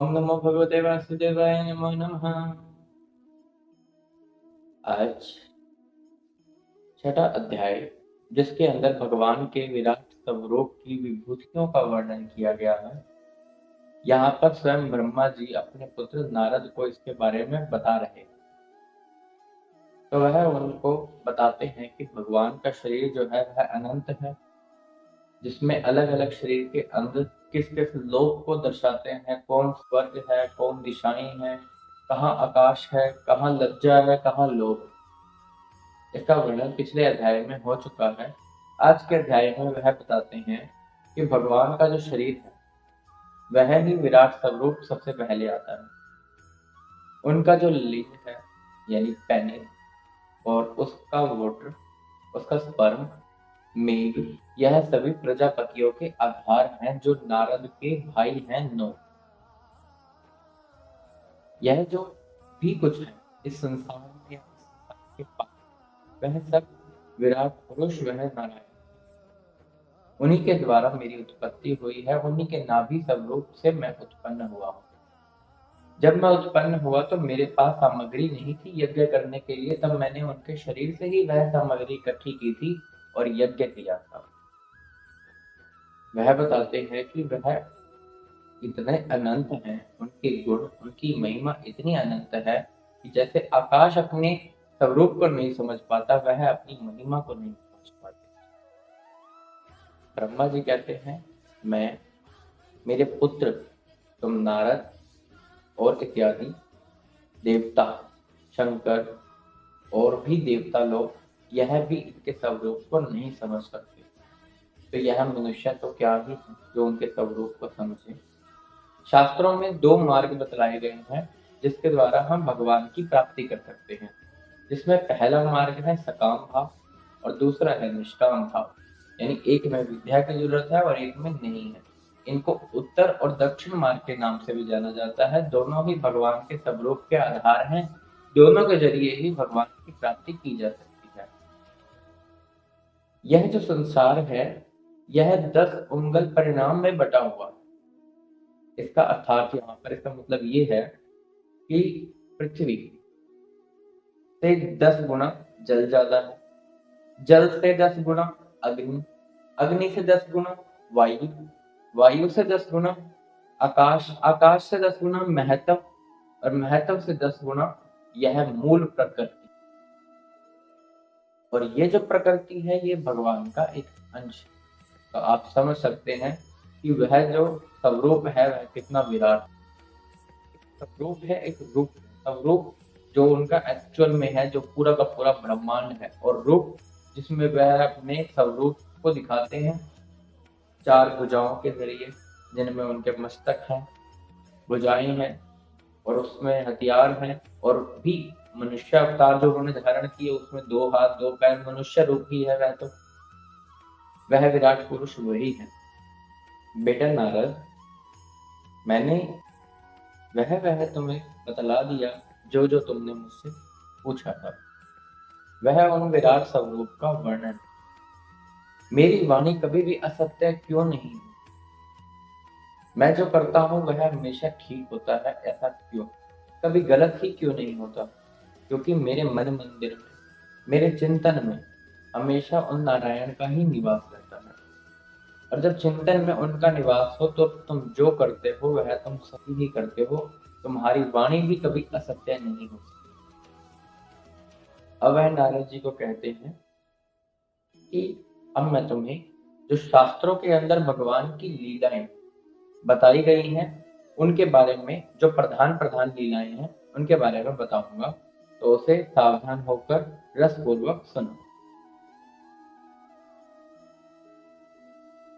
ओम नमो भगवते वासुदेवाय नमो नमः। आज छठा अध्याय, जिसके अंदर भगवान के विराट स्वरूप की विभूतियों का वर्णन किया गया है। यहाँ पर स्वयं ब्रह्मा जी अपने पुत्र नारद को इसके बारे में बता रहे हैं। तो वह उनको बताते हैं कि भगवान का शरीर जो है वह अनंत है, जिसमें अलग अलग शरीर के अंग किस किस लोक को दर्शाते हैं, कौन स्वर्ग है, कौन दिशाएं हैं, कहाँ आकाश है, कहाँ लज्जा है, कहाँ लोक। इसका वर्णन पिछले अध्याय में हो चुका है। आज के अध्याय में वह बताते हैं कि भगवान का जो शरीर है वह ही विराट स्वरूप सबसे पहले आता है। उनका जो लिंग है यानी पेनिस और उसका वोटर, उसका स्पर्म, मेघ, यह सभी प्रजापतियों के आधार हैं जो नारद के भाई हैं नौ। यह जो भी कुछ है इस संसार में या इस संसार के पास, वह सब विराट पुरुष वह नारायण, उन्हीं के द्वारा मेरी उत्पत्ति हुई है। उन्हीं के नाभि स्वरूप से मैं उत्पन्न हुआ हूँ। जब मैं उत्पन्न हुआ तो मेरे पास सामग्री नहीं थी यज्ञ करने के लिए, तब मैंने उनके शरीर से ही वह सामग्री इकट्ठी की थी और यज्ञ किया था। वह बताते हैं कि वह इतने अनंत हैं, उनके गुण, उनकी महिमा इतनी अनंत है कि जैसे आकाश अपने स्वरूप को नहीं समझ पाता, वह अपनी महिमा को नहीं समझ पाते। ब्रह्मा जी कहते हैं, मैं, मेरे पुत्र, तुम नारद और इत्यादि देवता, शंकर और भी देवता लोग, यह भी इनके स्वरूप को नहीं समझ सकते। तो यह मनुष्य तो क्या ही है जो उनके स्वरूप को समझे। शास्त्रों में दो मार्ग बतलाए गए हैं जिसके द्वारा हम भगवान की प्राप्ति कर सकते हैं, जिसमें पहला मार्ग है सकाम भाव और दूसरा है निष्काम भाव। यानी एक में विद्या की जरूरत है और एक में नहीं है। इनको उत्तर और दक्षिण मार्ग के नाम से भी जाना जाता है। दोनों ही भगवान के स्वरूप के आधार हैं। दोनों के जरिए ही भगवान की प्राप्ति की जा सकती है। यह जो संसार है यह 10 उंगल परिणाम में बटा हुआ है। इसका अर्थात यहाँ पर इसका मतलब ये है कि पृथ्वी से 10 गुना जल ज्यादा है, जल से 10 गुना अग्नि, अग्नि से 10 गुना वायु, वायु से 10 गुना आकाश, आकाश से 10 गुना महत्व और महत्व से 10 गुना यह मूल प्रकृति। और ये जो प्रकृति है ये भगवान का एक अंश। तो आप समझ सकते हैं कि वह जो स्वरूप है वह कितना विराट स्वरूप है। एक रूप, स्वरूप जो उनका एक्चुअल में है, जो पूरा का पूरा ब्रह्मांड है, और रूप जिसमें वह अपने स्वरूप को दिखाते हैं 4 भुजाओं के जरिए, जिनमें उनके मस्तक हैं, भुजाएं हैं और उसमें हथियार हैं, और भी मनुष्य अवतार जो उन्होंने धारण किए उसमें 2 हाथ 2 पैर, मनुष्य रूप ही है वह। तो वह विराट पुरुष वही है। बेटा नारद, मैंने वह तुम्हें बतला दिया जो जो तुमने मुझसे पूछा था। वह उन विराट स्वरूप का वर्णन। मेरी वाणी कभी भी असत्य क्यों नहीं है? मैं जो करता हूँ वह हमेशा ठीक होता है, ऐसा क्यों? कभी गलत ही क्यों नहीं होता? क्योंकि मेरे मन मंदिर में, मेरे चिंतन में हमेशा उन नारायण का ही निवास रहता है। और जब चिंतन में उनका निवास हो तो तुम जो करते हो वह तुम सही ही करते हो। तुम्हारी वाणी भी कभी असत्य नहीं हो सकती। अब वह नारद जी को कहते हैं कि अब मैं तुम्हें जो शास्त्रों के अंदर भगवान की लीलाएं बताई गई हैं उनके बारे में, जो प्रधान प्रधान लीलाएं हैं उनके बारे में बताऊंगा। तो उसे सावधान होकर रसपूर्वक सुनो।